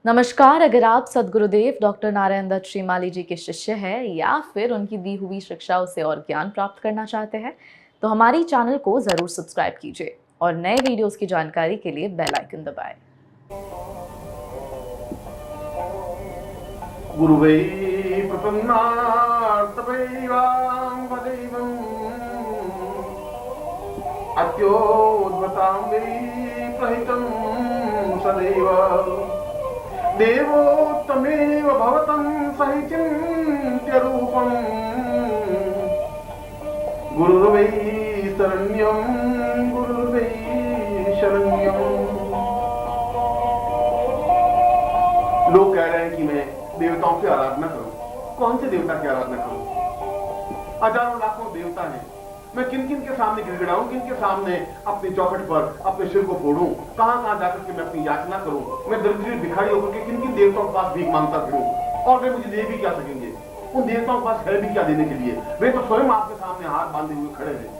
नमस्कार। अगर आप सद्गुरुदेव डॉक्टर नारायण दत्त श्रीमाली जी के शिष्य हैं या फिर उनकी दी हुई शिक्षाओं से और ज्ञान प्राप्त करना चाहते हैं तो हमारी चैनल को जरूर सब्सक्राइब कीजिए और नए वीडियोस की जानकारी के लिए बेल आइकन दबाएं। गुरुवै प्रपन्नार्तवैवां वदैवम् अत्योद्भतां वै प्रहितं सदैव देवोत्तमेव भवतं सहिचिन्त्य रूपम् गुरुर्वै शरण्यं गुरुर्वै शरण्यं। लोग कह रहे हैं कि मैं देवताओं की आराधना करूं। कौन से देवता की आराधना करूं? हजारों लाखों देवता हैं। मैं किन किन के सामने गिड़गिड़ाऊं, किन के सामने अपनी चौखट पर अपने सिर को फोड़ूं, कहां कहां जाकर के मैं अपनी याचना करूं, मैं दरिद्र भिखारी होकर के किन किन देवताओं के पास भीख मांगता फिरूं, और वे मुझे दे भी क्या सकेंगे? उन देवताओं के पास है भी क्या देने के लिए? वे तो स्वयं आपके सामने हाथ बांधे हुए खड़े हैं,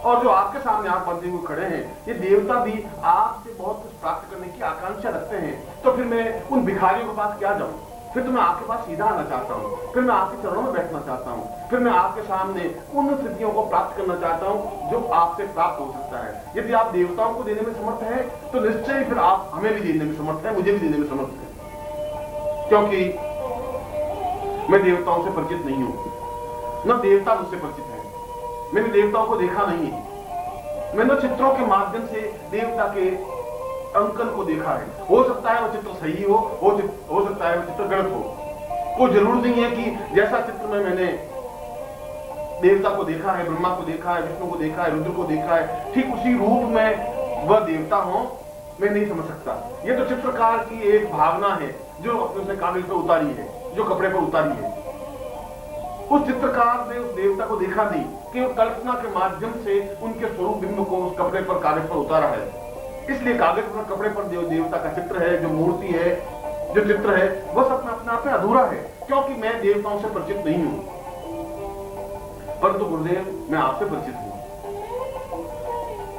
और जो आपके सामने हाथ बांधे हुए खड़े हैं ये देवता भी आपसे बहुत कुछ प्राप्त करने की आकांक्षा रखते हैं। तो फिर मैं उन भिखारियों के पास क्या जाऊं? फिर तो मैं आपके पास सीधा आना चाहता हूं, फिर मैं आपके चरणों में बैठना चाहता हूं, फिर मैं आपके सामने उन स्थितियों को प्राप्त करना चाहता हूं जो आपसे प्राप्त हो सकता है। यदि आप देवताओं को देने में समर्थ हैं तो निश्चय फिर आप हमें भी देने में समर्थ हैं, मुझे भी देने में समर्थ हैं, क्योंकि मैं देवताओं से परिचित नहीं हूं, न देवता मुझसे परिचित है। मैंने देवताओं को देखा नहीं है, मैंने चित्रों के माध्यम से देवता के अंकन को देखा है। हो सकता है वो चित्र सही हो सकता है वो चित्र गलत हो। कोई जरूर नहीं है कि जैसा चित्र में मैंने देवता को देखा है, ब्रह्मा को देखा है, विष्णु को देखा है, रुद्र को देखा है, ठीक उसी रूप में वह देवता हो, मैं नहीं समझ सकता। ये तो चित्रकार की एक भावना है जो अपने उसने कागज पर उतारी है, जो कपड़े पर उतारी है। उस चित्रकार ने उस देवता को देखा नहीं, केवल कल्पना के माध्यम से उनके स्वरूप बिंब को उस कपड़े पर, कागज पर उतारा है। इसलिए कागज पर, कपड़े पर जो देवता का चित्र है, जो मूर्ति है, जो चित्र है, वह सब अपने आप में अधूरा है, क्योंकि मैं देवताओं से परिचित नहीं हूं। परंतु गुरुदेव मैं आपसे परिचित हूं,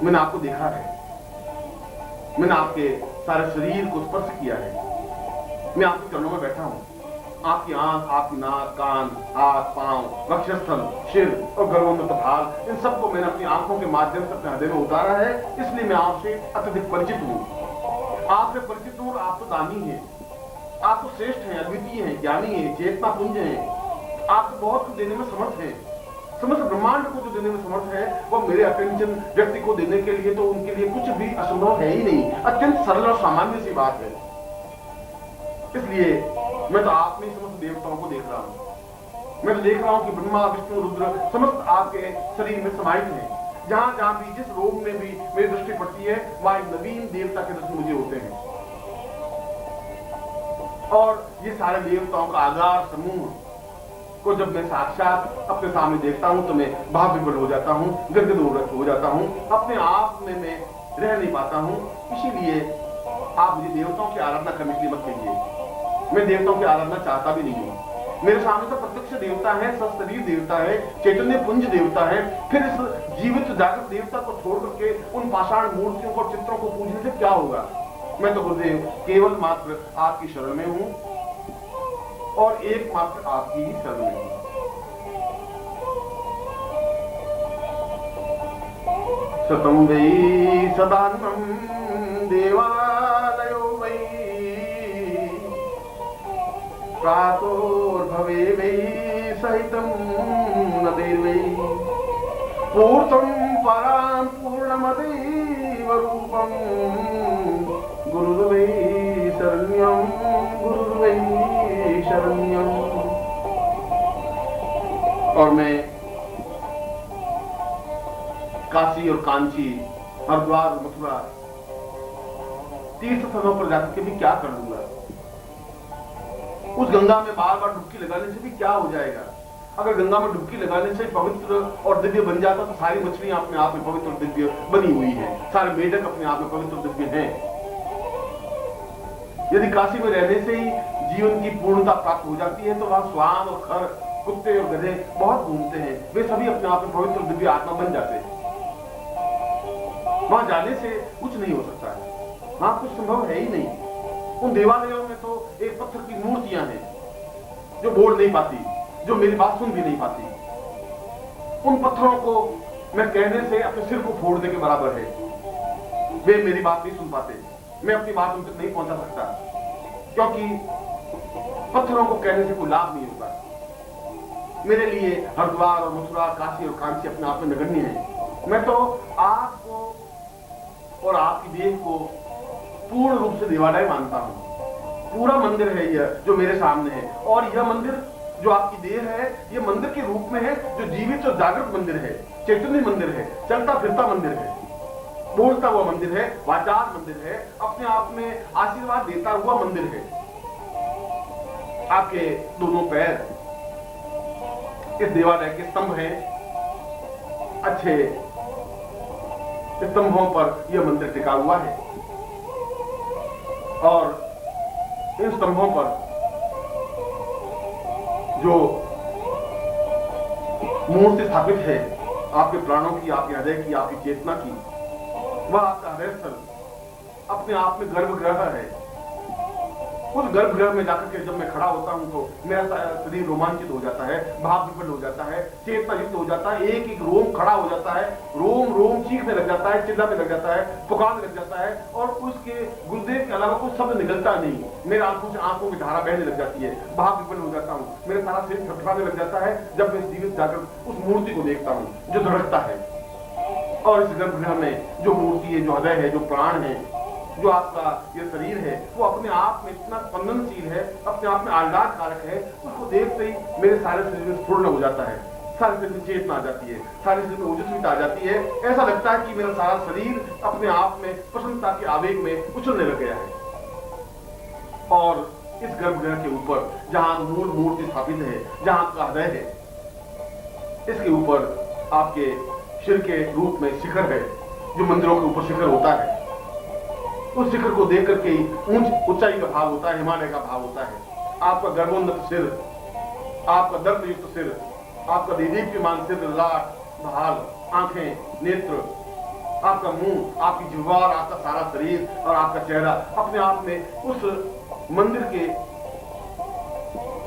मैंने आपको देखा है, मैंने आपके सारे शरीर को स्पर्श किया है, मैं आपके चरणों में बैठा हूं। आपकी आंख, आपकी नाक, कान, हाथ, पांव, वक्षस्थल, सिर और गर्भोन्नत भाग, इन सबको मैंने अपनी आंखों के माध्यम से अपने हृदय में उतारा है। इसलिए मैं आपसे अत्यधिक परिचित हूं, आपसे परिचित हूं। आप तो दानी हैं, आप तो श्रेष्ठ हैं, अद्वितीय हैं, ज्ञानी हैं, चेतना पुंज हैं, आप तो बहुत कुछ देने में समर्थ हैं। समस्त ब्रह्मांड को जो देने में समर्थ है वो मेरे अकिंचन व्यक्ति को देने के लिए तो उनके लिए कुछ भी असंभव है ही नहीं, अत्यंत सरल और सामान्य सी बात है। इसलिए मैं तो आप में समस्त देवताओं को देख रहा हूं। मैं तो देख रहा हूं कि ब्रह्मा, विष्णु, रुद्र समस्त आपके शरीर में समाहित हैं। जहां जहां भी, जिस रोग में भी मेरी दृष्टि पड़ती है वहां एक नवीन देवता के दर्शन मुझे होते हैं। और ये सारे देवताओं का आगार समूह को जब मैं साक्षात अपने सामने देखता हूं तो मैं भाव विभोर हो जाता हूं, गदगद हो जाता हूं, अपने आप में मैं रह नहीं पाता हूं। इसीलिए आप मुझे देवताओं की आराधना करने के लिए मत कहिए। मैं देवताओं की आराधना चाहता भी नहीं हूं। मेरे सामने तो प्रत्यक्ष देवता है, सशरीर देवता है, चैतन्य पुंज देवता है। फिर इस जीवित जागृत देवता को छोड़ करके उन पाषाण मूर्तियों को, चित्रों को पूजने से क्या होगा? मैं तो गुरुदेव केवल मात्र आपकी शरण में हूं और एकमात्र आपकी ही शरण में हूं। सतं वै सदानंदं देवालयो वै प्रातोर्भवे वै सहितं नदैर्वै पूर्तं परां पूर्णमदैव रूपं गुरुर्वै शरण्यं गुरुर्वै शरण्यं। और मैं काशी और कांची, हरिद्वार, मथुरा तीर्थ स्थलों पर जाकर के भी क्या कर लूंगा? उस गंगा में बार बार डुबकी लगाने से भी क्या हो जाएगा? अगर गंगा में डुबकी लगाने से पवित्र और दिव्य बन जाता तो सारी मछलियां अपने आप में पवित्र और दिव्य बनी हुई हैं, सारे मेढक अपने आप में पवित्र और दिव्य हैं। यदि काशी में रहने से ही जीवन की पूर्णता प्राप्त हो जाती है तो वहां स्वान और खर, कुत्ते और गधे बहुत घूमते हैं, वे सभी अपने आप में पवित्र दिव्य आत्मा बन जाते हैं। वहां जाने से कुछ नहीं हो सकता है, वहां कुछ संभव है ही नहीं। उन देवालयों में तो एक पत्थर की मूर्तियां हैं जो बोल नहीं पाती, जो मेरी बात सुन भी नहीं पाती। उन पत्थरों को मैं कहने से अपने सिर को फोड़ने के बराबर है। वे मेरी बात नहीं सुन पाते, मैं अपनी बात उन तक नहीं पहुंचा सकता, क्योंकि पत्थरों को कहने से कोई लाभ नहीं होता। मेरे लिए हरिद्वार और मथुरा, काशी और कांची अपने आप में नगण्य है। मैं तो आपको और आपकी देह को पूर्ण रूप से देवालय मानता हूं। पूरा मंदिर है यह जो मेरे सामने है, और यह मंदिर जो आपकी देह है, यह मंदिर के रूप में है, जो जीवित और जागृत मंदिर है, चैतन्य मंदिर है, चलता फिरता मंदिर है, बोलता हुआ मंदिर है, वाचार मंदिर है, अपने आप में आशीर्वाद देता हुआ मंदिर है। आपके दोनों पैर इस देवालय के स्तंभ हैं। अच्छे स्तंभों पर यह मंदिर टिका हुआ है, और इन स्तंभों पर जो मूर्ति स्थापित है आपके प्राणों की, आपके हृदय की, आपकी चेतना की, वह आपका हृदय स्थल अपने आप में गर्भगृह है। उस गर्भगृह में जाकर के जब मैं खड़ा होता हूं तो मेरा शरीर रोमांचित हो जाता है, भाव विफल हो जाता है, चेतना युक्त हो जाता है, एक एक रोम खड़ा हो जाता है, रोम रोम चीखने लग जाता है, चिल्लाने लग जाता है, पुकारने लग जाता है, और उसके गुर्दे के अलावा कुछ शब्द निकलता नहीं। मेरे आंखों से आंखों की धारा बहने लग जाती है, भाव विफल हो जाता हूँ, मेरा सारा शरीर थरथराने लग जाता है जब मैं जीवित जाकर उस मूर्ति को देखता हूँ जो धड़कता है। और इस गर्भगृह में जो मूर्ति है, जो हृदय है, जो प्राण है, जो आपका ये शरीर है, वो अपने आप में इतना स्पंदनशील है, अपने आप में आह्लादकारक है। उसको देखते ही मेरे सारे शरीर में स्फूर्ण हो जाता है, सारे शरीर में चेतना आ जाती है, सारे शरीर में ओजस्विता आ जाती है। ऐसा लगता है कि मेरा सारा शरीर अपने आप में प्रसन्नता के आवेग में उछलने लग गया है। और इस गर्भगृह के ऊपर जहां मूल मूर्ति स्थापित है, जहां आपका हृदय है, इसके ऊपर आपके सिर के रूप में शिखर है, जो मंदिरों के ऊपर शिखर होता है। उस शिखर को देख करके ऊंचाई का भाव होता है, हिमालय का भाव होता है। आपका गर्भोन्नत सिर, आपका दर्द युक्त सिर, आपका दीदीप्यमान सिर, लाट, भाल, आंखें, नेत्र, आपका मुंह, आपकी जिह्वा, आपका सारा शरीर और आपका चेहरा अपने आप में उस मंदिर के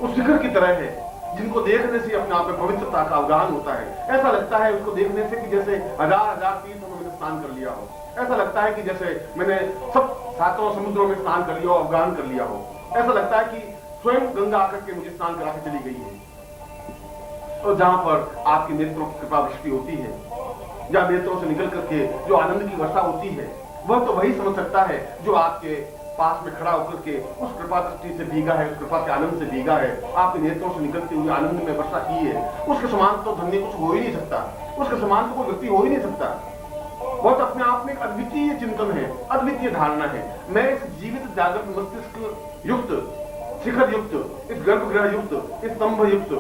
उस शिखर की तरह है, जिनको देखने से अपने आप में पवित्रता का अवगाहन होता है। ऐसा लगता है उसको देखने से कि जैसे हजार हजार तीर्थों में मैंने स्नान कर लिया हो। ऐसा लगता है कि जैसे मैंने सब सातों समुद्रों में स्नान कर लिया हो, अवगाहन कर लिया हो। ऐसा लगता है कि स्वयं गंगा आकर के मुझे स्नान करा के चली गई है। और जहां पर आपके नेत्रों की कृपा वृष्टि होती है, जहां नेत्रों से निकल करके जो आनंद की वर्षा होती है, वह तो वही समझ सकता है जो आपके पास में खड़ा होकर के उस कृपा दृष्टि से भीगा है, उस कृपा के आनंद से भीगा है, आपके नेत्रों से निकलते हुए आनंद में वर्षा की है। उसके समान तो धन्य कुछ हो ही नहीं सकता, उसके समान तो कोई व्यक्ति हो ही नहीं सकता। वह तो अपने आप में एक अद्वितीय चिंतन है, अद्वितीय धारणा है। मैं इस जीवित जागृत मस्तिष्क युक्त, शिखर युक्त, इस गर्भगृह युक्त, इस स्तंभ युक्त,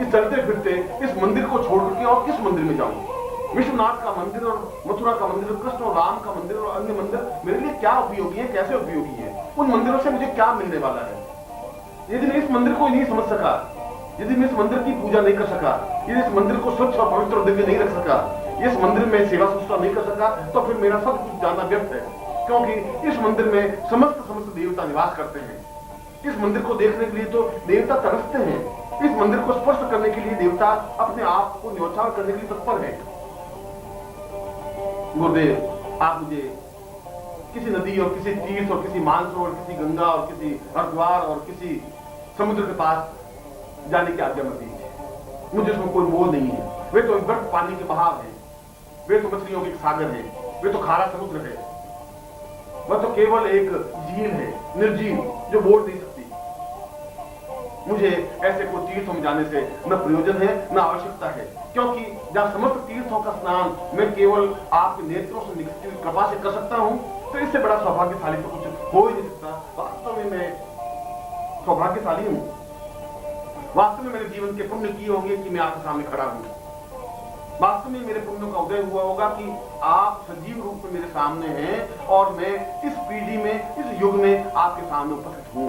इस चलते फिरते इस मंदिर को छोड़ करके और किस मंदिर में जाऊं? विश्वनाथ का मंदिर और मथुरा का मंदिर, कृष्ण और राम का मंदिर और अन्य मंदिर मेरे लिए क्या उपयोगी है, कैसे उपयोगी है? उन मंदिरों से मुझे क्या मिलने वाला है? यदि मैं इस मंदिर को नहीं समझ सका, यदि मैं इस मंदिर की पूजा नहीं कर सका, यदि इस मंदिर को स्वच्छ और पवित्र और दिव्य नहीं रख सका, इस मंदिर में सेवा शुश्रूषा नहीं कर सका, तो फिर मेरा सब कुछ जाना व्यर्थ है। क्योंकि इस मंदिर में समस्त देवता निवास करते हैं। इस मंदिर को देखने के लिए तो देवता तरसते हैं, इस मंदिर को स्पर्श करने के लिए देवता अपने आप को न्योछावर करने के लिए तत्पर है। गुरुदेव, आप मुझे किसी नदी और किसी तीर्थ और किसी मानसरोवर, किसी गंगा और किसी हरिद्वार और किसी समुद्र के पास जाने की आज्ञा मत दीजिए। मुझे उसमें कोई मोह नहीं है। वे तो बर्फ पानी के बहाव है, वे तो मछलियों के सागर है, वे तो खारा समुद्र है, वह तो केवल एक झील है, निर्जीव, जो बोल नहीं सकती। मुझे ऐसे कोई तीर्थों में जाने से न प्रयोजन है, न आवश्यकता है, क्योंकि जहां समस्त तीर्थों का स्नान मैं केवल आपके नेत्रों से निकलती हुई कृपा से कर सकता हूं, तो इससे बड़ा सौभाग्यशाली तो कुछ हो ही नहीं सकता। वास्तव में मैं सौभाग्यशाली हूं। वास्तव में मेरे जीवन के पुण्य किए होंगे कि मैं आपके सामने खड़ा हूं। वास्तव में मेरे पुण्यों का उदय हुआ होगा कि आप सजीव रूप में मेरे सामने हैं और मैं इस पीढ़ी में, इस युग में आपके सामने उपस्थित हूं।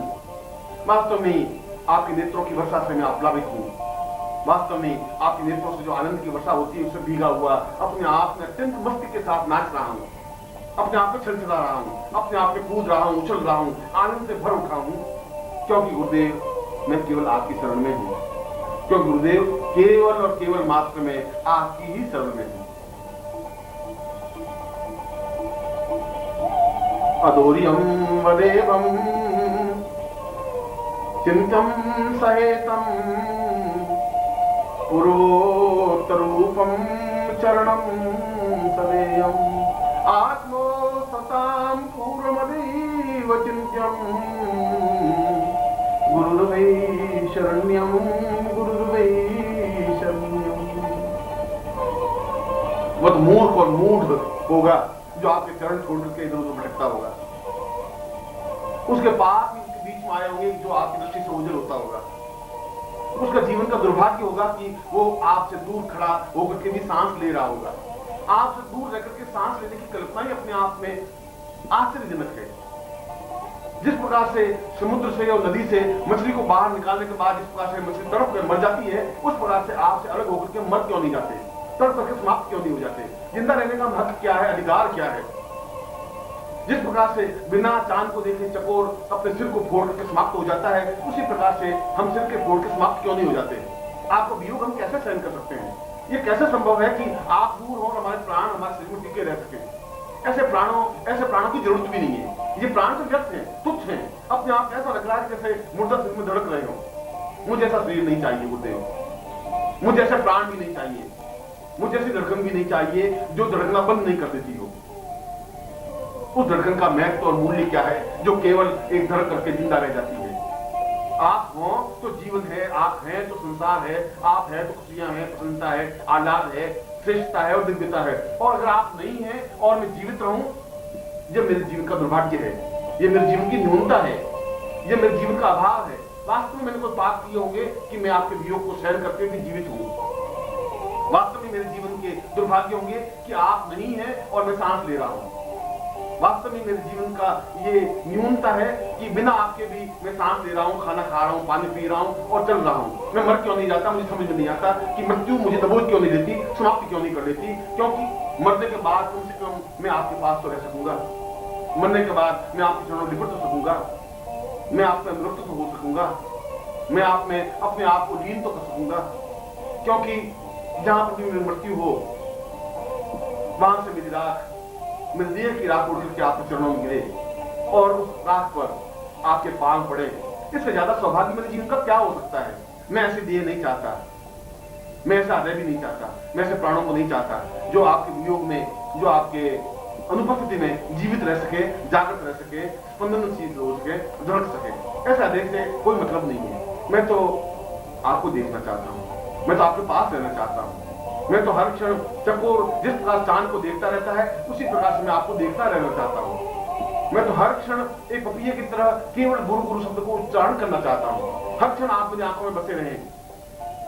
वास्तव में आपके नेत्रों की वर्षा से मैं आप्लावित हूं। वास्तव में आपके नेत्रों से जो आनंद की वर्षा होती है उससे भीगा हुआ अपने आप में अत्यंत मस्ती के साथ नाच रहा हूं। अपने आप पे छलछला रहा हूं, अपने आप पे कूद रहा हूं, उछल रहा हूं, आनंद से भर उठा हूं, क्योंकि गुरुदेव मैं केवल आपकी शरण में हूं, क्योंकि गुरुदेव केवल और केवल मात्र में आपकी ही शरण में हूं। अदोर्यम वदेवम चिंतम सहेतम पुरोत्तरूपम चरणम सदेयम आत्मोत्तां पूर्वमदेव चिन्त्यम गुरुर्वै शरण्यम गुरुर्वै शरण्यम। बहुत मूर्ख और मूढ़ होगा जो आपके चरण छोड़ के इधर उधर भटकता होगा, उसके पाप उसके बीच में आए होंगे जो आपकी दृष्टि से ओझल होता होगा, उसका जीवन का दुर्भाग्य होगा कि वो आपसे दूर खड़ा होकर के भी सांस ले रहा होगा। आपसे दूर रहकर के सांस लेने की कल्पना ही अपने आप में आश्चर्यजनक है। जिस प्रकार से समुद्र से और नदी से मछली को बाहर निकालने के बाद जिस प्रकार से मछली तड़प कर मर जाती है, उस प्रकार से आपसे अलग होकर के मर क्यों नहीं जाते, तड़प करके समाप्त क्यों नहीं हो जाते? जिंदा रहने का महत्व क्या है, अधिकार क्या है? जिस प्रकार से बिना चांद को देखे चकोर अपने सिर को फोड़ करके समाप्त हो जाता है, उसी प्रकार से हम सिर के फोड़ के समाप्त क्यों नहीं हो जाते? आपको वियोग हम कैसे सहन कर सकते हैं? ये कैसे संभव है कि आप दूर हो और हमारे प्राण हमारे शरीर में टिके रह सके? ऐसे प्राणों की जरूरत भी नहीं है। ये प्राण तो व्यक्त हैं, तुच्छ हैं, अपने आप ऐसा लग रहा है जैसे मुर्दा शरीर में धड़क रहे हो। मुझे ऐसा शरीर नहीं चाहिए गुरुदेव, मुझे ऐसे प्राण भी नहीं चाहिए, मुझे ऐसी धड़कन भी नहीं चाहिए जो धड़कना बंद नहीं कर देती हो। उस धड़कन का महत्व और मूल्य क्या है जो केवल एक धड़क करके जिंदा रह जाती है? आप हो तो जीवन है, आप हैं तो संसार है, आप हैं तो खुशियां हैं, प्रसन्नता है, आह्लाद है, श्रेष्ठता है और दिव्यता है। और अगर आप नहीं हैं और मैं जीवित रहूं, ये मेरे जीवन का दुर्भाग्य है, ये मेरे जीवन की न्यूनता है, ये मेरे जीवन का अभाव है। वास्तव में मैंने कोई पाप किए होंगे कि मैं आपके वियोग को सहन करके भी जीवित हूं। वास्तव में मेरे जीवन के दुर्भाग्य होंगे कि आप नहीं हैं और मैं सांस ले रहा हूं। वास्तव में मेरे जीवन का ये न्यूनता है कि बिना आपके भी मैं सांस ले रहा हूं, खाना खा रहा हूं, पानी पी रहा हूं और चल रहा हूं। मैं मर क्यों नहीं जाता? मुझे समझ में नहीं आता कि मृत्यु मुझे दबोच क्यों नहीं देती, समाप्ति क्यों नहीं कर देती? क्योंकि मरने के बाद कम से कम मैं आपके पास तो रह सकूंगा, मरने के बाद मैं आपके चरणों में लिपट तो सकूंगा, मैं आप में अमृत तो हो सकूंगा, मैं आप में अपने आप को लीन तो कर सकूंगा। क्योंकि जहां पर भी मेरी मृत्यु हो, वहां से मेरी राख, मेरे देह की राख उड़ करके आपके चरणों में गिरे और उस राख पर आपके पांव पड़े। इससे ज्यादा सौभाग्य मेरे जीवन का क्या हो सकता है? मैं ऐसी देह नहीं चाहता, मैं ऐसा हृदय भी नहीं चाहता, मैं ऐसे प्राणों को नहीं चाहता जो आपके वियोग में, जो आपके अनुपस्थिति में जीवित रह सके, जागृत रह सके, स्पंदनशील हो सके, धड़क सके। ऐसा हृदय से कोई मतलब नहीं है। मैं तो आपको देखना चाहता हूं, मैं तो आपके पास रहना चाहता हूं। मैं तो हर क्षण चकोर जिस प्रकार चांद को देखता रहता है, उसी प्रकार से मैं आपको देखता रहना चाहता हूं। मैं तो हर क्षण एक पपीहे की तरह केवल गुरु गुरु शब्द को उच्चारण करना चाहता हूं। हर क्षण आप मेरी आंखों में बसे रहें,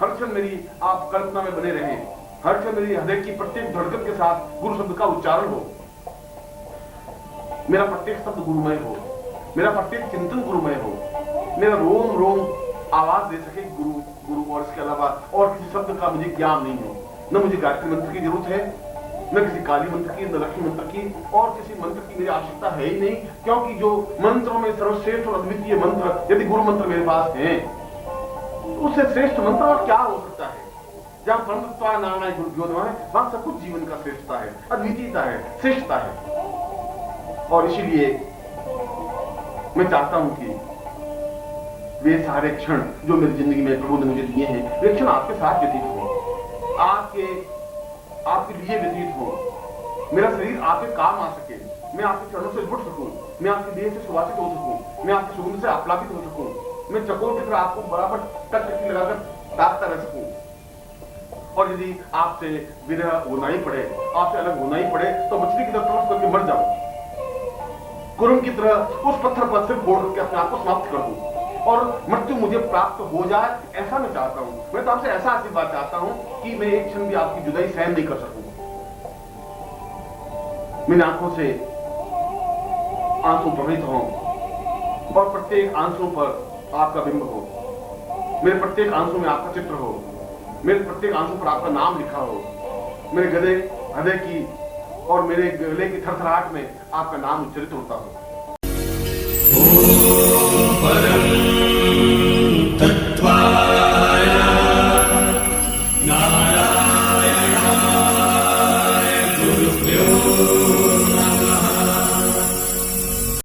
हर क्षण मेरी आप कल्पना में बने रहें, हर क्षण मेरी हृदय की प्रत्येक धड़कन के साथ गुरु शब्द का उच्चारण हो, मेरा प्रत्येक शब्द गुरुमय हो, मेरा प्रत्येक चिंतन गुरुमय हो, मेरा रोम रोम आवाज दे सके गुरु गुरु। और इसके अलावा और किसी शब्द का मुझे ज्ञान नहीं हो। न मुझे गायत्री मंत्र की जरूरत है, न किसी काली मंत्र की, न लक्ष्मी मंत्र की, और किसी मंत्र की मेरी आवश्यकता है ही नहीं। क्योंकि जो मंत्रों में सर्वश्रेष्ठ और अद्वितीय मंत्र यदि गुरु मंत्र मेरे पास है, तो उससे श्रेष्ठ मंत्र और क्या हो सकता है? जहां परमत्वा नारायण गुरुभ्यो नमः है, वहां सब कुछ जीवन का श्रेष्ठता है, अद्वितीयता है, श्रेष्ठता है। और इसीलिए मैं चाहता हूं कि वे सारे क्षण जो मेरी जिंदगी में प्रभु ने मुझे दिए हैं, वे क्षण आपके साथ व्यतीत हो, आपके लिए व्यतीत हो। मेरा शरीर आपके काम आ सके, मैं आपके चरणों से जुड़ सकूं, मैं आपके देह से सुवासित हो सकूं, मैं आपकी सुगंध से आप्लावित हो सकूं, मैं चकोर की तरह आपको बराबर टक लगाकर ताकता रह सकूं। और यदि आपसे विरह होना ही पड़े, आपसे अलग होना ही पड़े, तो मछली की तरह तड़प करके मर जाऊं, कुरम की तरह उस पत्थर पर सिर फोड़ करके अपने आप को समाप्त कर दूं और मृत्यु मुझे प्राप्त हो जाए, ऐसा मैं चाहता हूं। मैं तो आपसे ऐसा आशीर्वाद चाहता हूं कि मैं एक क्षण भी आपकी जुदाई सहन नहीं कर सकूं। मेरी आंखों से आंसू प्रवाहित हों और प्रत्येक आंसू पर आपका बिंब हो, मेरे प्रत्येक आंसू में आपका चित्र हो, मेरे प्रत्येक आंसू पर आपका नाम लिखा हो, मेरे हृदय की और मेरे गले की थरथराहट में आपका नाम उच्चरित होता हो। नारायणाय गुरुभ्यो